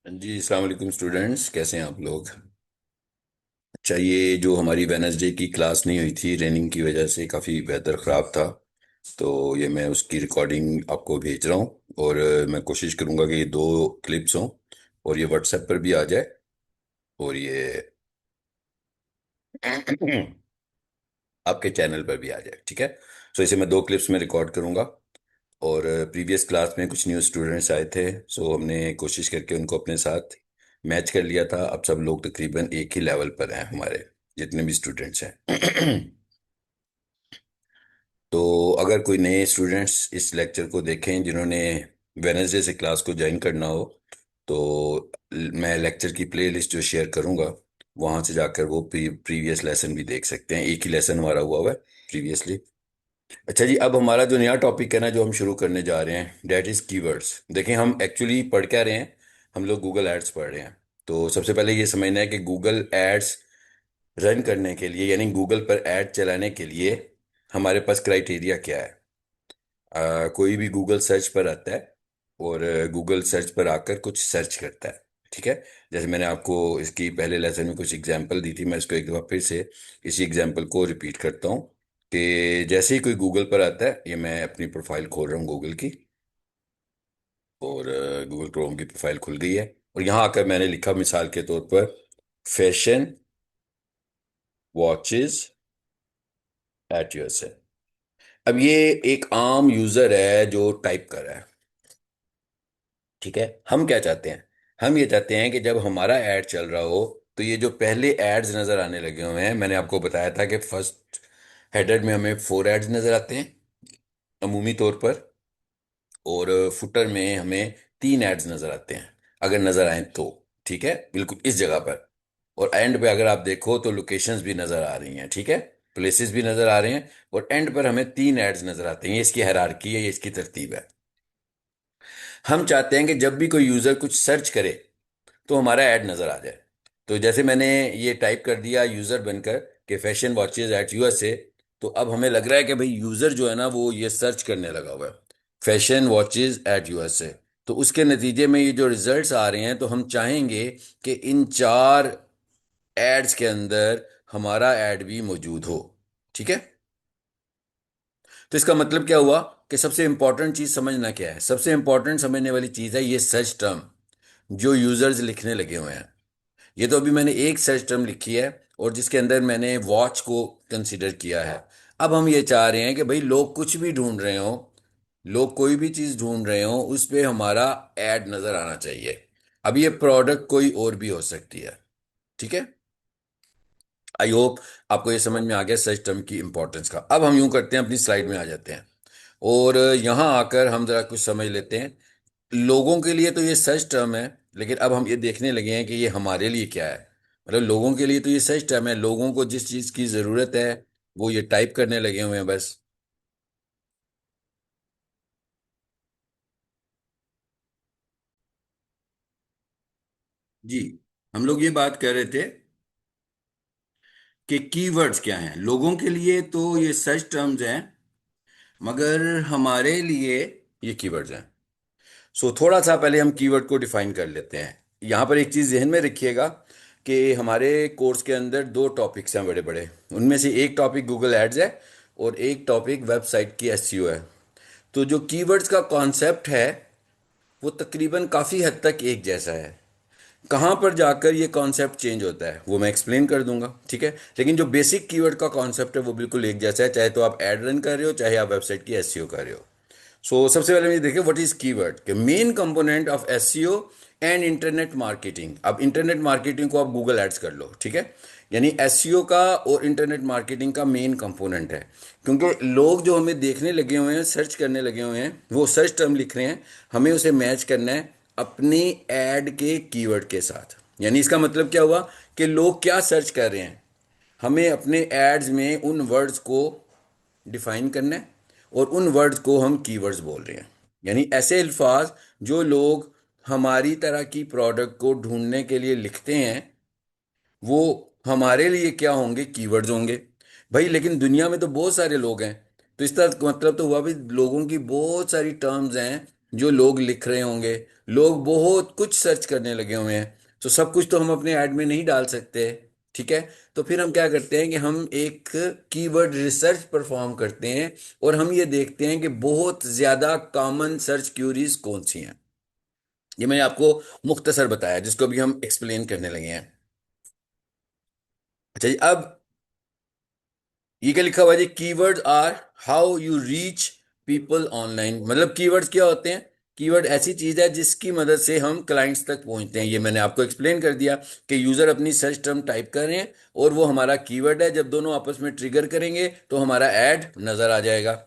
जी अस्सलाम वालेकुम स्टूडेंट्स, कैसे हैं आप लोग। अच्छा, ये जो हमारी वेनसडे की क्लास नहीं हुई थी रेनिंग की वजह से, काफ़ी वेदर ख़राब था। तो ये मैं उसकी रिकॉर्डिंग आपको भेज रहा हूँ। और मैं कोशिश करूँगा कि ये दो क्लिप्स हों और ये व्हाट्सएप पर भी आ जाए। और ये आपके चैनल पर भी आ जाए, ठीक है। सो इसे मैं दो क्लिप्स में रिकॉर्ड करूँगा। और प्रीवियस क्लास में कुछ न्यू स्टूडेंट्स आए थे, सो हमने कोशिश करके उनको अपने साथ मैच कर लिया था। अब सब लोग तकरीबन एक ही लेवल पर हैं, हमारे जितने भी स्टूडेंट्स हैं। तो अगर कोई नए स्टूडेंट्स इस लेक्चर को देखें जिन्होंने वेनसडे से क्लास को ज्वाइन करना हो, तो मैं लेक्चर की प्लेलिस्ट जो शेयर करूंगा, वहां से जाकर वो प्रीवियस लेसन भी देख सकते हैं। एक ही लेसन हमारा हुआ है प्रीवियसली। अच्छा जी, अब हमारा जो नया टॉपिक है ना, जो हम शुरू करने जा रहे हैं, डेट इज कीवर्ड्स। देखें, हम एक्चुअली पढ़ क्या रहे हैं। हम लोग गूगल एड्स पढ़ रहे हैं। तो सबसे पहले ये समझना है कि गूगल एड्स रन करने के लिए, यानी गूगल पर एड चलाने के लिए हमारे पास क्राइटेरिया क्या है। कोई भी गूगल सर्च पर आता है और गूगल सर्च पर आकर कुछ सर्च करता है, ठीक है। जैसे मैंने आपको इसकी पहले लेसन में कुछ एग्जांपल दी थी, मैं इसको एक दफ़ा फिर से इसी एग्जांपल को रिपीट करता हूँ कि जैसे ही कोई गूगल पर आता है, ये मैं अपनी प्रोफाइल खोल रहा हूँ गूगल की। और गूगल क्रोम की प्रोफाइल खुल गई है। और यहाँ आकर मैंने लिखा मिसाल के तौर पर फैशन वॉचेस एट यूएसए। अब ये एक आम यूजर है जो टाइप कर रहा है, ठीक है। हम क्या चाहते हैं, हम ये चाहते हैं कि जब हमारा ऐड चल रहा हो, तो ये जो पहले एड्स नजर आने लगे हुए हैं, मैंने आपको बताया था कि फर्स्ट हेडर में हमें 4 एड्स नजर आते हैं अमूमी तौर पर। और फुटर में हमें 3 एड्स नजर आते हैं, अगर नजर आए तो, ठीक है, बिल्कुल इस जगह पर। और एंड पे अगर आप देखो तो लोकेशंस भी नजर आ रही हैं, ठीक है, प्लेसेस भी नजर आ रहे हैं। और एंड पर हमें 3 एड्स नजर आते हैं। ये इसकी हायरार्की है, ये इसकी तरतीब है। हम चाहते हैं कि जब भी कोई यूजर कुछ सर्च करे तो हमारा ऐड नजर आ जाए। तो जैसे मैंने ये टाइप कर दिया यूजर बनकर कि फैशन वॉचेज एट यूएसए, तो अब हमें लग रहा है कि भाई यूजर जो है ना, वो ये सर्च करने लगा हुआ है, फैशन वॉचेज एट यूएसए। तो उसके नतीजे में ये जो रिजल्ट्स आ रहे हैं, तो हम चाहेंगे कि इन 4 एड्स के अंदर हमारा ऐड भी मौजूद हो, ठीक है। तो इसका मतलब क्या हुआ कि सबसे इंपॉर्टेंट चीज समझना क्या है। सबसे इंपॉर्टेंट समझने वाली चीज है ये सर्च टर्म जो यूजर्स लिखने लगे हुए हैं। ये तो अभी मैंने एक सर्च टर्म लिखी है और जिसके अंदर मैंने वॉच को कंसीडर किया है। अब हम ये चाह रहे हैं कि भाई लोग कुछ भी ढूंढ रहे हो, लोग कोई भी चीज ढूंढ रहे हो, उस पे हमारा ऐड नजर आना चाहिए। अब ये प्रोडक्ट कोई और भी हो सकती है, ठीक है। आई होप आपको ये समझ में आ गया सर्च टर्म की इंपॉर्टेंस का। अब हम यूं करते हैं, अपनी स्लाइड में आ जाते हैं और यहां आकर हम जरा कुछ समझ लेते हैं। लोगों के लिए तो ये सर्च टर्म है, लेकिन अब हम ये देखने लगे हैं कि ये हमारे लिए क्या है। मतलब लोगों के लिए तो ये सर्च टर्म है, लोगों को जिस चीज की जरूरत है वो ये टाइप करने लगे हुए हैं बस। जी, हम लोग ये बात कर रहे थे कि कीवर्ड्स क्या हैं। लोगों के लिए तो ये सर्च टर्म्स हैं, मगर हमारे लिए ये कीवर्ड्स हैं। सो थोड़ा सा पहले हम कीवर्ड को डिफाइन कर लेते हैं। यहाँ पर एक चीज़ जहन में रखिएगा कि हमारे कोर्स के अंदर 2 टॉपिक्स हैं बड़े बड़े। उनमें से एक टॉपिक गूगल एड्स है और एक टॉपिक वेबसाइट की एसईओ है। तो जो कीवर्ड्स का कॉन्सेप्ट है वो तकरीबन काफ़ी हद तक एक जैसा है। कहाँ पर जाकर ये कॉन्सेप्ट चेंज होता है वो मैं एक्सप्लेन कर दूंगा, ठीक है। लेकिन जो बेसिक कीवर्ड का कॉन्सेप्ट है वो बिल्कुल एक जैसा है, चाहे तो आप एड रन कर रहे हो चाहे आप वेबसाइट की एसईओ कर रहे हो। सो सबसे पहले मुझे देखिए व्हाट इज कीवर्ड के main component of SEO and internet marketing. अब इंटरनेट मार्केटिंग को आप गूगल एड्स कर लो, ठीक है। यानी एसईओ का और इंटरनेट मार्केटिंग का मेन कंपोनेंट है। क्योंकि लोग जो हमें देखने लगे हुए हैं, सर्च करने लगे हुए हैं, वो सर्च टर्म लिख रहे हैं, हमें उसे मैच करना है अपने ऐड के कीवर्ड के साथ। यानी इसका मतलब क्या हुआ कि लोग क्या सर्च कर रहे हैं, हमें अपने एड्स में उन वर्ड्स को डिफाइन करना है और उन वर्ड्स को हम कीवर्ड्स बोल रहे हैं। यानी ऐसे अल्फाज जो लोग हमारी तरह की प्रोडक्ट को ढूंढने के लिए लिखते हैं, वो हमारे लिए क्या होंगे, कीवर्ड्स होंगे। भाई लेकिन दुनिया में तो बहुत सारे लोग हैं, तो इस तरह का मतलब तो हुआ भी लोगों की बहुत सारी टर्म्स हैं जो लोग लिख रहे होंगे, लोग बहुत कुछ सर्च करने लगे हुए हैं, तो सब कुछ तो हम अपने ऐड में नहीं डाल सकते। ठीक है। तो फिर हम क्या करते हैं कि हम एक कीवर्ड रिसर्च परफॉर्म करते हैं, और हम ये देखते हैं कि बहुत ज्यादा कॉमन सर्च क्यूरीज कौन सी हैं। ये मैंने आपको मुख्तसर बताया, जिसको भी हम एक्सप्लेन करने लगे हैं। अच्छा जी, अब ये क्या लिखा हुआ है जी, keywords are how you reach people online. मतलब कीवर्ड्स क्या होते हैं? कीवर्ड ऐसी चीज है जिसकी मदद से हम क्लाइंट्स तक पहुंचते हैं। ये मैंने आपको एक्सप्लेन कर दिया कि यूजर अपनी सर्च टर्म टाइप कर रहे हैं, और वो हमारा कीवर्ड है। जब दोनों आपस में ट्रिगर करेंगे तो हमारा ऐड नजर आ जाएगा।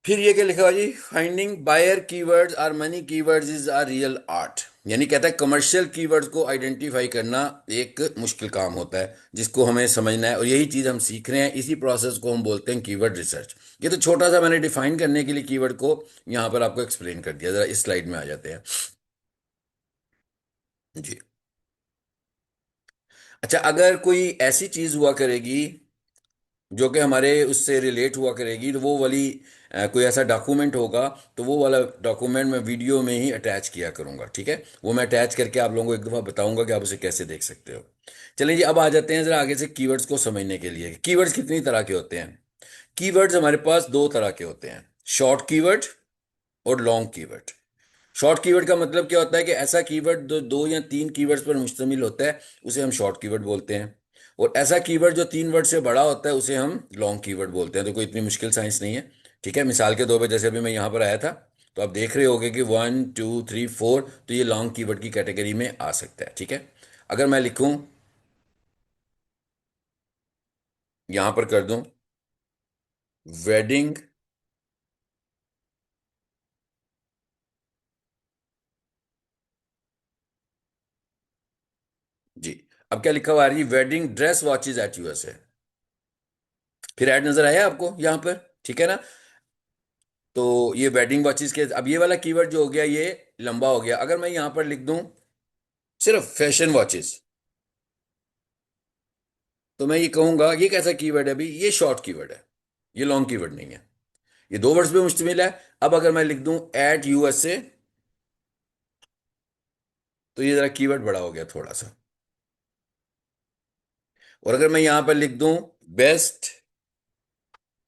फिर ये क्या लिखा हुआ जी, finding buyer keywords are money keywords is are real art. यानी कहता है कमर्शियल कीवर्ड्स को आइडेंटिफाई करना एक मुश्किल काम होता है, जिसको हमें समझना है, और यही चीज हम सीख रहे हैं। इसी प्रोसेस को हम बोलते हैं कीवर्ड रिसर्च। ये तो छोटा सा मैंने डिफाइन करने के लिए कीवर्ड को यहाँ पर आपको एक्सप्लेन कर दिया। जरा इस स्लाइड में आ जाते हैं जी। अच्छा, अगर कोई ऐसी चीज हुआ करेगी जो कि हमारे उससे रिलेट हुआ करेगी, तो वो वाली कोई ऐसा डॉक्यूमेंट होगा, तो वो वाला डॉक्यूमेंट मैं वीडियो में ही अटैच किया करूंगा। ठीक है, वो मैं अटैच करके आप लोगों को एक दफ़ा बताऊंगा कि आप उसे कैसे देख सकते हो। चलिए जी, अब आ जाते हैं जरा आगे से कीवर्ड्स को समझने के लिए। कीवर्ड्स कितनी तरह के होते हैं? कीवर्ड्स हमारे पास दो तरह के होते हैं, शॉर्ट कीवर्ड और लॉन्ग कीवर्ड। शॉर्ट कीवर्ड का मतलब क्या होता है कि ऐसा कीवर्ड जो दो या तीन कीवर्ड्स पर मुश्तमिल होता है, उसे हम शॉर्ट कीवर्ड बोलते हैं। और ऐसा कीवर्ड जो तीन वर्ड से बड़ा होता है, उसे हम लॉन्ग कीवर्ड बोलते हैं। तो कोई इतनी मुश्किल साइंस नहीं है। ठीक है, मिसाल के तौर पर जैसे अभी मैं यहाँ पर आया था, तो आप देख रहे होगे कि 1 2 3 4, तो ये लॉन्ग कीवर्ड की कैटेगरी में आ सकता है। ठीक है, अगर मैं लिखूं, यहां पर कर दूं वेडिंग, जी, अब क्या लिखा हुआ है? Wedding dress watches at USA. फिर ऐड नजर आया आपको यहाँ पर? ठीक है ना। तो ये वेडिंग वॉचेस के, अब ये वाला कीवर्ड जो हो गया ये लंबा हो गया। अगर मैं यहां पर लिख दूं सिर्फ फैशन वॉचेस, तो मैं ये कहूंगा ये कैसा कीवर्ड है? अभी ये शॉर्ट कीवर्ड है, ये लॉन्ग कीवर्ड नहीं है। ये दो वर्ड्स पे मुश्तमिल है। अब अगर मैं लिख दूं एट यूएसए, तो ये जरा कीवर्ड बड़ा हो गया थोड़ा सा। और अगर मैं यहां पर लिख दूं best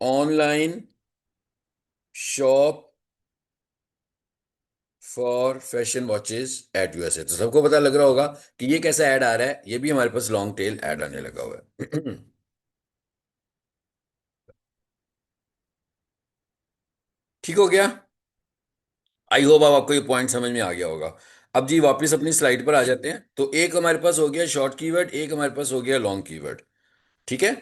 online shop for fashion watches at USA, तो सबको पता लग रहा होगा कि ये कैसा ऐड आ रहा है। ये भी हमारे पास लॉन्ग टेल ऐड आने लगा हुआ है। ठीक हो गया। आई होप अब आपको ये पॉइंट समझ में आ गया होगा। अब जी वापस अपनी स्लाइड पर आ जाते हैं। तो एक हमारे पास हो गया शॉर्ट कीवर्ड, एक हमारे पास हो गया लॉन्ग कीवर्ड। ठीक है।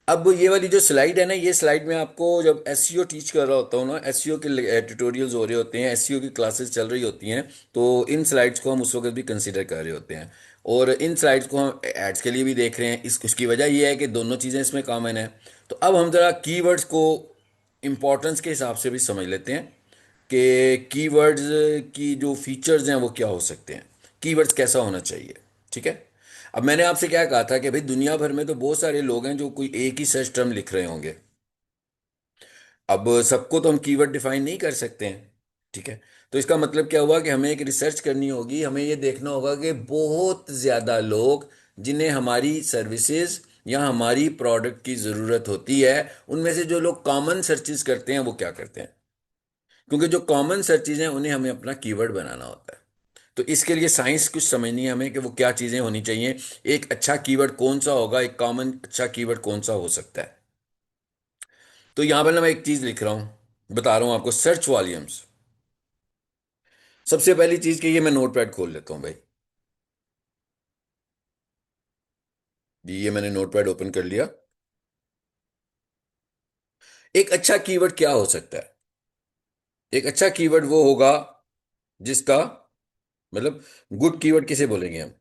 अब ये वाली जो स्लाइड है ना, ये स्लाइड में आपको जब एसईओ टीच कर रहा होता हूँ ना, एसईओ के ट्यूटोरियल्स हो रहे होते हैं, एसईओ की क्लासेस चल रही होती हैं, तो इन स्लाइड्स को हम उस वक्त भी कंसिडर कर रहे होते हैं। और इन स्लाइड्स को हम एड्स के लिए भी देख रहे हैं। उसकी वजह ये है कि दोनों चीज़ें इसमें कॉमन है। तो अब हम जरा कीवर्ड्स को इम्पोर्टेंस के हिसाब से भी समझ लेते हैं कि कीवर्ड्स की जो फीचर्स हैं वो क्या हो सकते हैं, कीवर्ड्स कैसा होना चाहिए। ठीक है। अब मैंने आपसे क्या कहा था कि भाई दुनिया भर में तो बहुत सारे लोग हैं जो कोई एक ही सर्च टर्म लिख रहे होंगे। अब सबको तो हम कीवर्ड डिफाइन नहीं कर सकते हैं। ठीक है। तो इसका मतलब क्या हुआ कि हमें एक रिसर्च करनी होगी। हमें ये देखना होगा कि बहुत ज़्यादा लोग जिन्हें हमारी सर्विसेज या हमारी प्रोडक्ट की ज़रूरत होती है, उनमें से जो लोग कॉमन सर्चेज करते हैं वो क्या करते हैं। क्योंकि जो कॉमन सर्चेज हैं उन्हें हमें अपना कीवर्ड बनाना होता है। तो इसके लिए साइंस कुछ समझनी है हमें कि वो क्या चीज़ें होनी चाहिए। एक अच्छा कीवर्ड कौन सा होगा, एक कॉमन अच्छा कीवर्ड कौन सा हो सकता है। तो यहां पर ना मैं एक चीज़ लिख रहा हूं, बता रहा हूं आपको, सर्च वॉल्यूम्स। सबसे पहली चीज़ कि ये मैं नोटपैड खोल लेता हूं भाई। जी, ये मैंने नोटपैड ओपन कर लिया। एक अच्छा कीवर्ड क्या हो सकता है? एक अच्छा कीवर्ड वो होगा जिसका मतलब, गुड कीवर्ड किसे बोलेंगे हम?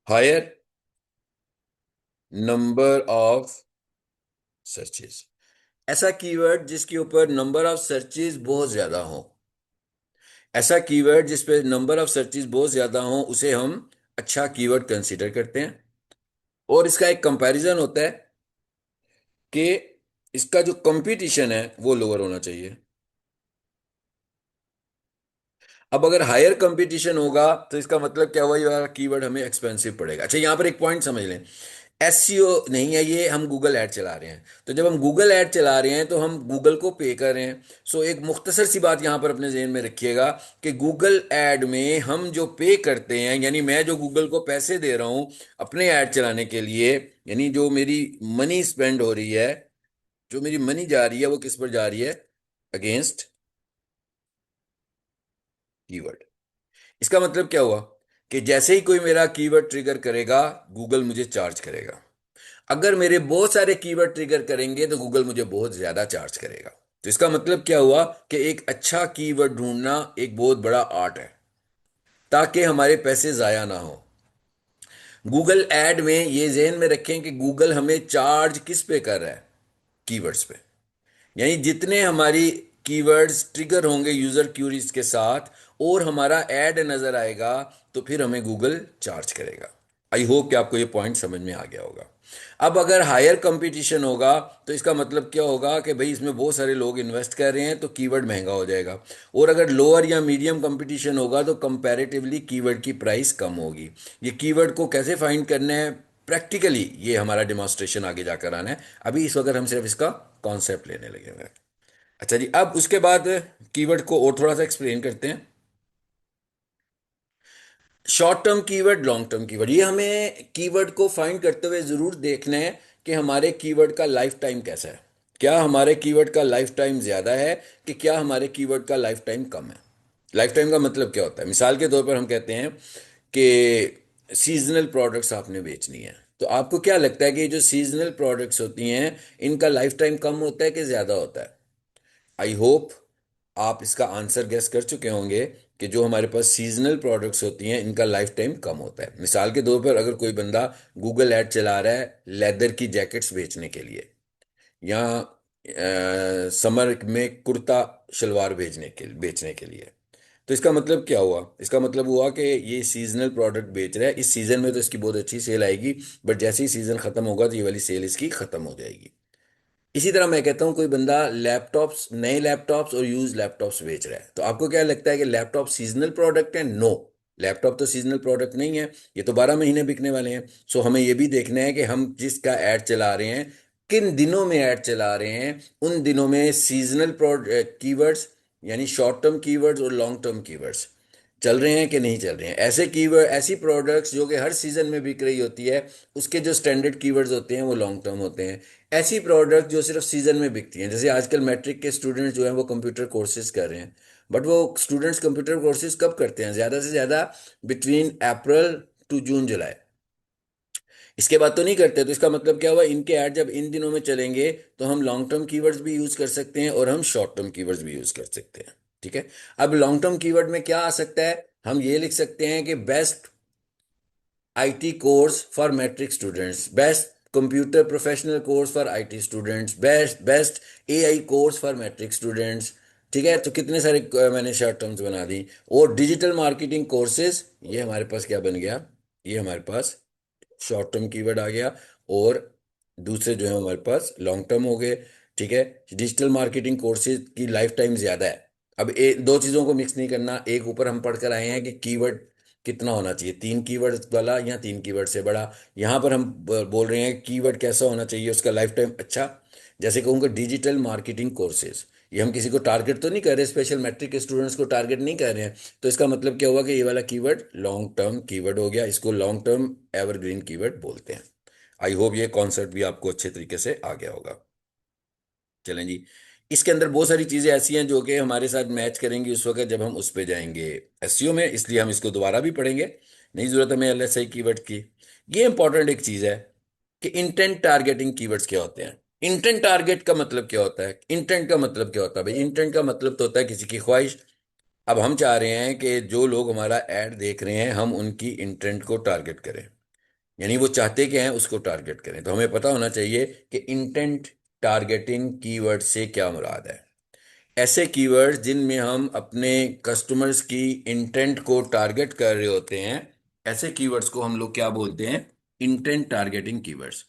Higher number of searches. ऐसा कीवर्ड जिसके ऊपर नंबर ऑफ सर्चेस बहुत ज्यादा हो। ऐसा कीवर्ड जिस पे नंबर ऑफ सर्चेस बहुत ज्यादा हो, उसे हम अच्छा कीवर्ड कंसीडर करते हैं। और इसका एक कंपैरिजन होता है कि इसका जो कंपटीशन है वो लोअर होना चाहिए। अब अगर हायर कंपटीशन होगा तो इसका मतलब क्या हुआ, ये वाला कीवर्ड हमें एक्सपेंसिव पड़ेगा। अच्छा, यहां पर एक पॉइंट समझ लें। एसईओ नहीं है ये, हम गूगल ऐड चला रहे हैं। तो जब हम गूगल ऐड चला रहे हैं तो हम गूगल को पे कर रहे हैं। सो एक मुख्तसर सी बात यहां पर अपने जहन में रखिएगा कि गूगल ऐड में हम जो पे करते हैं, यानी मैं जो गूगल को पैसे दे रहा हूं अपने ऐड चलाने के लिए, यानी जो मेरी मनी स्पेंड हो रही है, जो मेरी मनी जा रही है वो किस पर जा रही है? Against keyword. इसका मतलब क्या हुआ कि जैसे ही कोई मेरा कीवर्ड ट्रिगर करेगा गूगल मुझे चार्ज करेगा। अगर मेरे बहुत सारे कीवर्ड ट्रिगर करेंगे तो गूगल मुझे बहुत ज्यादा चार्ज करेगा। तो इसका मतलब क्या हुआ कि एक अच्छा कीवर्ड ढूंढना एक बहुत बड़ा आर्ट है, ताकि हमारे पैसे जाया ना हो। गूगल ऐड में ये जहन में रखें कि गूगल हमें चार्ज किस पे कर रहा है? कीवर्ड्स पे। यानी जितने हमारी कीवर्ड्स ट्रिगर होंगे यूजर क्यूरीज के साथ और हमारा ऐड नजर आएगा, तो फिर हमें गूगल चार्ज करेगा। आई होप कि आपको ये पॉइंट समझ में आ गया होगा। अब अगर हायर कंपटीशन होगा तो इसका मतलब क्या होगा कि भाई इसमें बहुत सारे लोग इन्वेस्ट कर रहे हैं तो कीवर्ड महंगा हो जाएगा। और अगर लोअर या मीडियम कंपटीशन होगा तो कंपैरेटिवली कीवर्ड की प्राइस कम होगी। ये कीवर्ड को कैसे फाइंड करना है प्रैक्टिकली, ये हमारा डिमॉन्स्ट्रेशन आगे जाकर आना है। अभी इस वक्त हम सिर्फ इसका कॉन्सेप्ट लेने लगे हुए हैं। अच्छा जी, अब उसके बाद कीवर्ड को और थोड़ा सा एक्सप्लेन करते हैं। Short term keyword, long term keyword, ये हमें कीवर्ड को फाइंड करते हुए जरूर देखना है कि हमारे कीवर्ड का लाइफ टाइम कैसा है। क्या हमारे कीवर्ड का लाइफ टाइम ज्यादा है कि क्या हमारे कीवर्ड का लाइफ टाइम कम है? लाइफ टाइम का मतलब क्या होता है? मिसाल के तौर पर हम कहते हैं कि सीजनल प्रोडक्ट्स आपने बेचनी है, तो आपको क्या लगता है कि ये जो सीजनल प्रोडक्ट्स होती हैं इनका लाइफ टाइम कम होता है कि ज्यादा होता है? आई होप आप इसका आंसर गेस कर चुके होंगे कि जो हमारे पास सीजनल प्रोडक्ट्स होती हैं इनका लाइफ टाइम कम होता है। मिसाल के तौर पर अगर कोई बंदा गूगल ऐड चला रहा है लेदर की जैकेट्स बेचने के लिए, या समर में कुर्ता शलवार बेचने के लिए, तो इसका मतलब क्या हुआ? इसका मतलब हुआ कि ये सीजनल प्रोडक्ट बेच रहा है, इस सीजन में तो इसकी बहुत अच्छी सेल आएगी, बट जैसे ही सीजन खत्म होगा तो ये वाली सेल इसकी खत्म हो जाएगी। इसी तरह मैं कहता हूँ कोई बंदा लैपटॉप्स, नए लैपटॉप्स और यूज लैपटॉप्स बेच रहा है, तो आपको क्या लगता है कि लैपटॉप सीजनल प्रोडक्ट है? नो, लैपटॉप तो सीजनल प्रोडक्ट नहीं है, ये तो 12 महीने बिकने वाले हैं। सो हमें ये भी देखना है कि हम जिसका ऐड चला रहे हैं, किन दिनों में ऐड चला रहे हैं, उन दिनों में सीजनल कीवर्ड्स यानी शॉर्ट टर्म कीवर्ड्स और लॉन्ग टर्म कीवर्ड्स चल रहे हैं कि नहीं चल रहे हैं। ऐसे कीवर्ड, ऐसी प्रोडक्ट्स जो कि हर सीजन में बिक रही होती है, उसके जो स्टैंडर्ड कीवर्ड्स होते हैं वो लॉन्ग टर्म होते हैं। ऐसी प्रोडक्ट जो सिर्फ सीजन में बिकती हैं, जैसे आजकल मैट्रिक के स्टूडेंट्स जो हैं वो कंप्यूटर कोर्सेज कर रहे हैं, बट वो स्टूडेंट्स कंप्यूटर कोर्सेज कब करते हैं? ज़्यादा से ज़्यादा बिटवीन अप्रैल टू जून जुलाई, इसके बाद तो नहीं करते। तो इसका मतलब क्या हुआ, इनके ऐड जब इन दिनों में चलेंगे तो हम लॉन्ग टर्म कीवर्ड्स भी यूज़ कर सकते हैं और हम शॉर्ट टर्म कीवर्ड्स भी यूज़ कर सकते हैं। ठीक है। अब लॉन्ग टर्म कीवर्ड में क्या आ सकता है? हम ये लिख सकते हैं कि best IT course for matric students, best computer professional course for IT students, best best AI course for matric students. ठीक है, तो कितने सारे मैंने शॉर्ट टर्म्स बना दी। और डिजिटल मार्केटिंग कोर्सेज, ये हमारे पास क्या बन गया? ये हमारे पास शॉर्ट टर्म कीवर्ड आ गया। और दूसरे जो है हमारे पास लॉन्ग टर्म हो गए। ठीक है। डिजिटल मार्केटिंग कोर्सेज की लाइफ टाइम ज्यादा है। अब दो चीजों को मिक्स नहीं करना। एक ऊपर हम पढ़ कर आए हैं कि कीवर्ड कितना होना चाहिए, 3 कीवर्ड वाला या 3 कीवर्ड से बड़ा। यहाँ पर हम बोल रहे हैं कीवर्ड कैसा होना चाहिए, उसका लाइफ टाइम अच्छा। जैसे कहूँगा डिजिटल मार्केटिंग कोर्सेज, ये हम किसी को टारगेट तो नहीं कर रहे, स्पेशल मैट्रिक के स्टूडेंट्स को टारगेट नहीं कर रहे हैं। तो इसका मतलब क्या हुआ कि ये वाला कीवर्ड लॉन्ग टर्म कीवर्ड हो गया, इसको लॉन्ग टर्म एवरग्रीन कीवर्ड बोलते हैं। आई होप ये कॉन्सेप्ट भी आपको अच्छे तरीके से आ गया होगा। चलें जी, इसके अंदर बहुत सारी चीजें ऐसी हैं जो कि हमारे साथ मैच करेंगी उस वक्त जब हम उस पे जाएंगे एसईओ में, इसलिए हम इसको दोबारा भी पढ़ेंगे, नहीं जरूरत हमें एलएसआई कीवर्ड की। ये इंपॉर्टेंट एक चीज है कि इंटेंट टारगेटिंग कीवर्ड्स क्या होते हैं। इंटेंट टारगेट का मतलब क्या होता है? इंटेंट का मतलब क्या होता है भाई? इंटेंट का मतलब तो होता है किसी की ख्वाहिश। अब हम चाह रहे हैं कि जो लोग हमारा ऐड देख रहे हैं हम उनकी इंटेंट को टारगेट करें, यानी वो चाहते क्या हैं उसको टारगेट करें। तो हमें पता होना चाहिए कि इंटेंट टारगेटिंग कीवर्ड से क्या मुराद है। ऐसे कीवर्ड्स जिनमें हम अपने कस्टमर्स की इंटेंट को टारगेट कर रहे होते हैं, ऐसे कीवर्ड्स को हम लोग क्या बोलते हैं? Intent targeting keywords.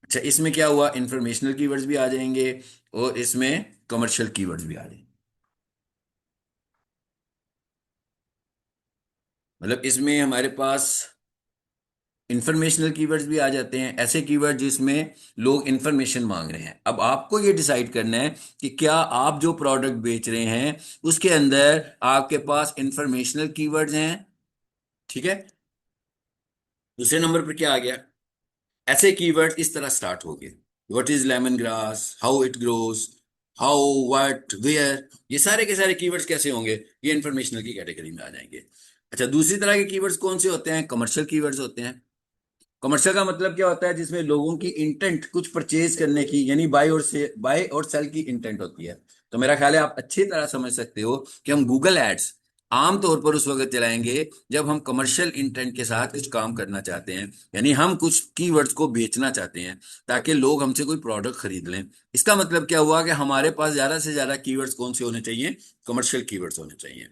अच्छा, इसमें क्या हुआ, इंफॉर्मेशनल कीवर्ड्स भी आ जाएंगे और इसमें कमर्शियल कीवर्ड्स भी आ जाएंगे। मतलब इसमें हमारे पास इंफॉर्मेशनल कीवर्ड्स भी आ जाते हैं, ऐसे कीवर्ड जिसमें लोग इंफॉर्मेशन मांग रहे हैं। अब आपको ये डिसाइड करना है कि क्या आप जो प्रोडक्ट बेच रहे हैं उसके अंदर आपके पास इंफॉर्मेशनल कीवर्ड्स हैं। ठीक है। दूसरे नंबर पर क्या आ गया, ऐसे कीवर्ड इस तरह स्टार्ट हो गए, what is lemon grass, how it grows, how, what, where, ये सारे के सारे कीवर्ड्स कैसे होंगे, ये इंफॉर्मेशनल की कैटेगरी में आ जाएंगे। अच्छा, दूसरी तरह के कीवर्ड्स कौन से होते हैं, कमर्शियल कीवर्ड्स होते हैं। कमर्शियल का मतलब क्या होता है, जिसमें लोगों की इंटेंट कुछ परचेज करने की, यानी बाय और सेल की इंटेंट होती है। तो मेरा ख्याल है आप अच्छी तरह समझ सकते हो कि हम गूगल एड्स आमतौर पर उस वक्त चलाएंगे जब हम कमर्शियल इंटेंट के साथ कुछ काम करना चाहते हैं, यानी हम कुछ कीवर्ड्स को बेचना चाहते हैं ताकि लोग हमसे कोई प्रोडक्ट खरीद लें। इसका मतलब क्या हुआ कि हमारे पास ज्यादा से ज्यादा कीवर्ड्स कौन से होने चाहिए, कमर्शियल कीवर्ड्स होने चाहिए।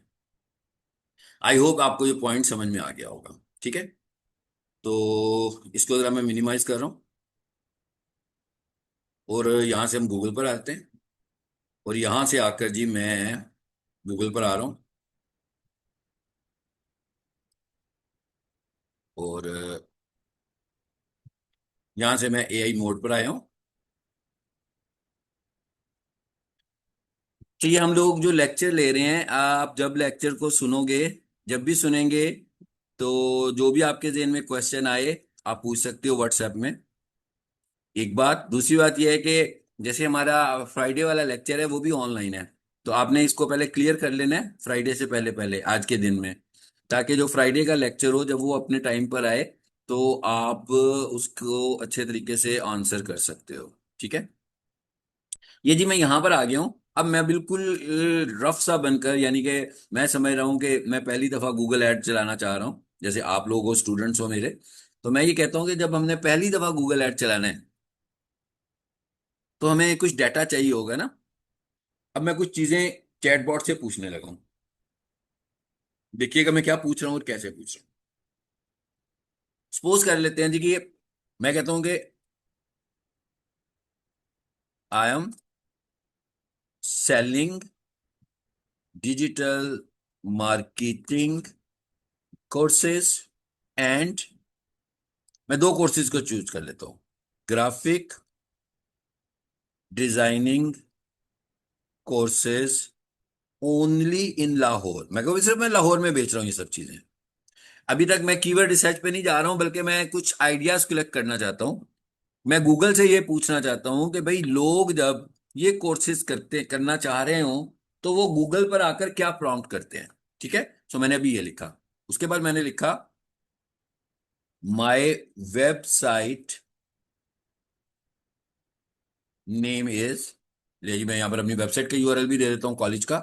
आई होप आपको ये पॉइंट समझ में आ गया होगा। ठीक है, तो इसको जरा मैं मिनिमाइज कर रहा हूँ और यहाँ से हम गूगल पर आते हैं, और यहाँ से आकर जी मैं गूगल पर आ रहा हूँ, और यहाँ से मैं एआई मोड पर आया हूँ। तो ये हम लोग जो लेक्चर ले रहे हैं, आप जब लेक्चर को सुनोगे, जब भी सुनेंगे, तो जो भी आपके जहन में क्वेश्चन आए आप पूछ सकते हो व्हाट्सएप में। एक बात, दूसरी बात यह है कि जैसे हमारा फ्राइडे वाला लेक्चर है वो भी ऑनलाइन है, तो आपने इसको पहले क्लियर कर लेना है फ्राइडे से पहले पहले आज के दिन में, ताकि जो फ्राइडे का लेक्चर हो जब वो अपने टाइम पर आए तो आप उसको अच्छे तरीके से आंसर कर सकते हो। ठीक है, ये जी मैं यहाँ पर आ गया हूँ। अब मैं बिल्कुल रफ सा बनकर, यानी कि मैं समझ रहा हूँ कि मैं पहली दफा गूगल ऐड चलाना चाह रहा हूँ, जैसे आप लोग हो, स्टूडेंट्स हो मेरे, तो मैं ये कहता हूँ कि जब हमने पहली दफा गूगल ऐड चलाना है तो हमें कुछ डाटा चाहिए होगा ना। अब मैं कुछ चीजें चैटबॉट से पूछने लगा हूं, देखिएगा मैं क्या पूछ रहा हूँ और कैसे पूछ रहा हूँ। सपोज कर लेते हैं जी कि मैं कहता हूं कि I am selling digital marketing courses and, मैं दो कोर्सेज को चूज कर लेता हूँ, graphic designing courses only in Lahore. मैं कहूँ सिर्फ मैं लाहौर में बेच रहा हूँ ये सब चीजें। अभी तक मैं कीवर्ड रिसर्च पे नहीं जा रहा हूं, बल्कि मैं कुछ आइडियाज कलेक्ट करना चाहता हूं। मैं गूगल से ये पूछना चाहता हूं कि भाई लोग जब ये कोर्सेज करना चाह रहे हो तो वो गूगल पर आकर क्या प्रॉम्प्ट करते हैं। ठीक है, सो मैंने अभी ये लिखा, उसके बाद मैंने लिखा माय वेबसाइट नेम इज, ले जी मैं यहां पर अपनी वेबसाइट का यूआरएल भी दे देता हूं, कॉलेज का,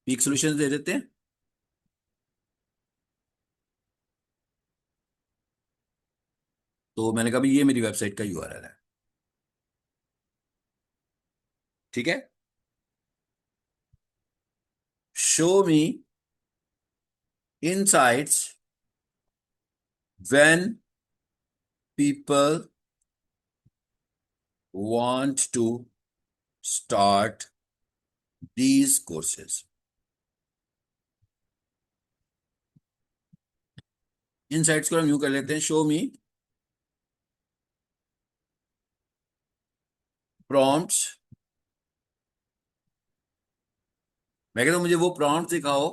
पीक सॉल्यूशंस दे देते हैं। तो मैंने कहा भी ये मेरी वेबसाइट का यूआरएल है। ठीक है, show me insights when people want to start these courses। In sites को हम यूं कर लेते हैं, शो मी प्रॉम्प्ट्स, मैं कहता हूं मुझे वो प्रॉम्प्ट दिखाओ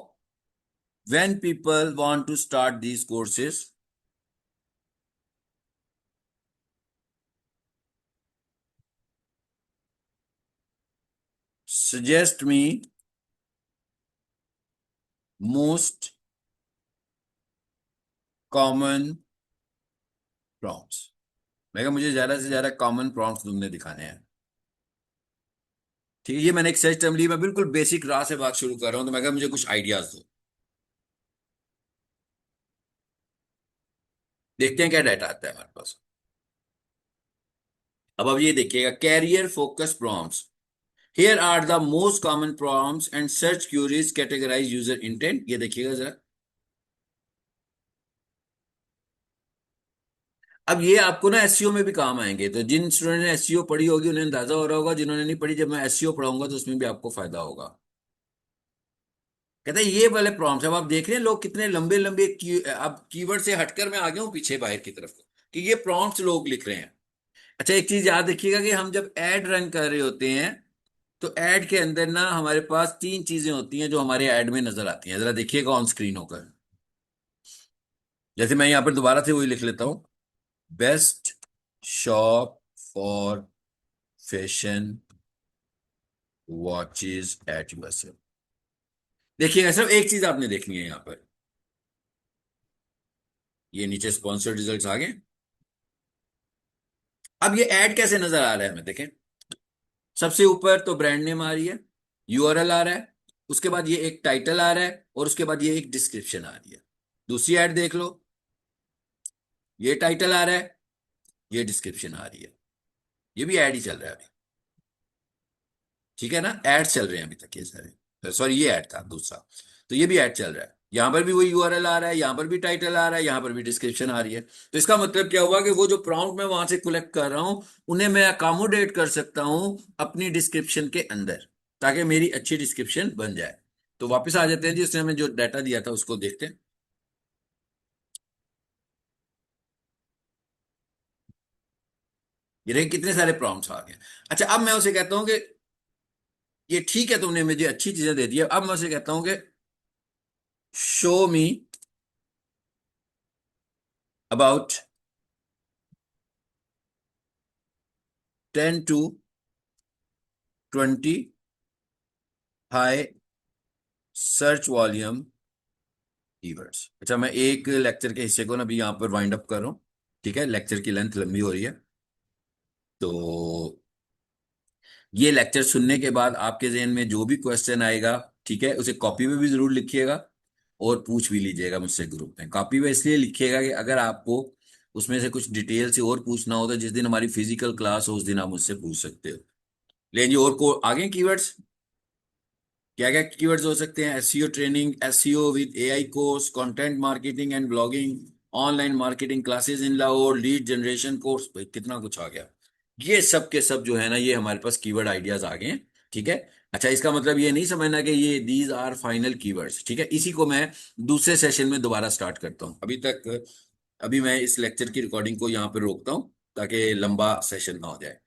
when people want to start these courses, suggest me most common prompts. मैं कहा मुझे ज्यादा से ज्यादा कॉमन प्रॉम्प्ट्स तुमने दिखाने हैं। ठीक है, ये मैंने एक सर्च टर्म ली, मैं बिल्कुल बेसिक राह से बात शुरू कर रहा हूं, तो मैं कहा मुझे कुछ आइडियाज दो, देखते हैं क्या डाटा आता है हमारे पास। अब ये देखिएगा, career focus prompts, here are the most common prompts and search queries categorize user intent। ये देखिएगा जरा। अब ये आपको ना एसईओ में भी काम आएंगे, तो जिन स्टूडेंट ने एसईओ पढ़ी होगी उन्हें अंदाजा हो रहा होगा, जिन्होंने नहीं पढ़ी, जब मैं एसईओ पढ़ाऊंगा तो उसमें भी आपको फायदा होगा। कहते हैं ये वाले प्रॉम्प्ट्स, अब आप देख रहे हैं लोग कितने लंबे लंबे अब कीवर्ड से हटकर मैं आ गया हूँ पीछे बाहर की तरफ को, कि ये प्रॉम्प्ट्स लोग लिख रहे हैं। अच्छा एक चीज याद रखिएगा कि हम जब एड रन कर रहे होते हैं, तो एड के अंदर ना हमारे पास तीन चीजें होती हैं जो हमारे एड में नजर आती हैं, जरा देखिएगा ऑन स्क्रीन होकर। जैसे मैं यहां पर दोबारा से वही लिख लेता हूं, best shop for fashion watches at USA. देखिएगा सिर्फ एक चीज आपने देखनी है यहां पर, ये नीचे स्पॉन्सर्ड रिजल्ट्स आ गए। अब ये ऐड कैसे नजर आ रहा है हमें, देखें। सबसे ऊपर तो ब्रांड नेम आ रही है, यूआरएल आ रहा है, उसके बाद ये एक टाइटल आ रहा है, और उसके बाद ये एक डिस्क्रिप्शन आ रही है। दूसरी ऐड देख लो, ये टाइटल आ रहा है, ये डिस्क्रिप्शन आ रही है, ये भी ऐड ही चल रहा है अभी। ठीक है ना, ऐड चल रहे हैं अभी तक ये सारे, सॉरी ये ऐड था दूसरा, तो ये भी ऐड चल रहा है। यहां पर भी वही यूआरएल आ रहा है, यहां पर भी टाइटल आ रहा है, यहां पर भी डिस्क्रिप्शन आ रही है। तो इसका मतलब क्या हुआ कि वो जो प्रॉम्प्ट मैं वहां से कलेक्ट कर रहा हूं, उन्हें मैं अकोमोडेट कर सकता हूं अपनी डिस्क्रिप्शन के अंदर, ताकि मेरी अच्छी डिस्क्रिप्शन बन जाए। तो वापस आ जाते हैं जी, उसने हमें जो डाटा दिया था उसको देखते हैं। ये देखिए कितने सारे प्रॉम्प्ट्स आ गए। अच्छा अब मैं उसे कहता हूं कि ये ठीक है, तुमने मुझे अच्छी चीजें दे दी है, अब मैं उसे कहता हूं कि show me about 10 to 20 high search volume keywords. अच्छा मैं एक लेक्चर के हिस्से को ना अभी यहाँ पर वाइंड अप कर रहा हूँ, ठीक है, लेक्चर की लेंथ लंबी हो रही है। तो ये लेक्चर सुनने के बाद आपके जहन में जो भी क्वेश्चन आएगा, ठीक है, उसे कॉपी में भी जरूर लिखिएगा, और पूछ भी लीजिएगा मुझसे ग्रुप में। कॉपी में इसलिए लिखिएगा कि अगर आपको उसमें से कुछ डिटेल से और पूछना हो, तो जिस दिन हमारी फिजिकल क्लास हो उस दिन आप मुझसे पूछ सकते हो। लेकिन जी और को आगे कीवर्ड्स, क्या क्या कीवर्ड्स हो सकते हैं? SEO training, SEO with AI course, content marketing and blogging, online marketing classes in Lahore, lead generation course, भाई कितना कुछ आ गया। ये सब के सब जो है ना, ये हमारे पास कीवर्ड आइडियाज आ गए हैं। ठीक है। अच्छा इसका मतलब ये नहीं समझना कि ये दीज आर फाइनल कीवर्ड्स, ठीक है, इसी को मैं दूसरे सेशन में दोबारा स्टार्ट करता हूँ। अभी मैं इस लेक्चर की रिकॉर्डिंग को यहाँ पे रोकता हूँ, ताकि लंबा सेशन ना हो जाए।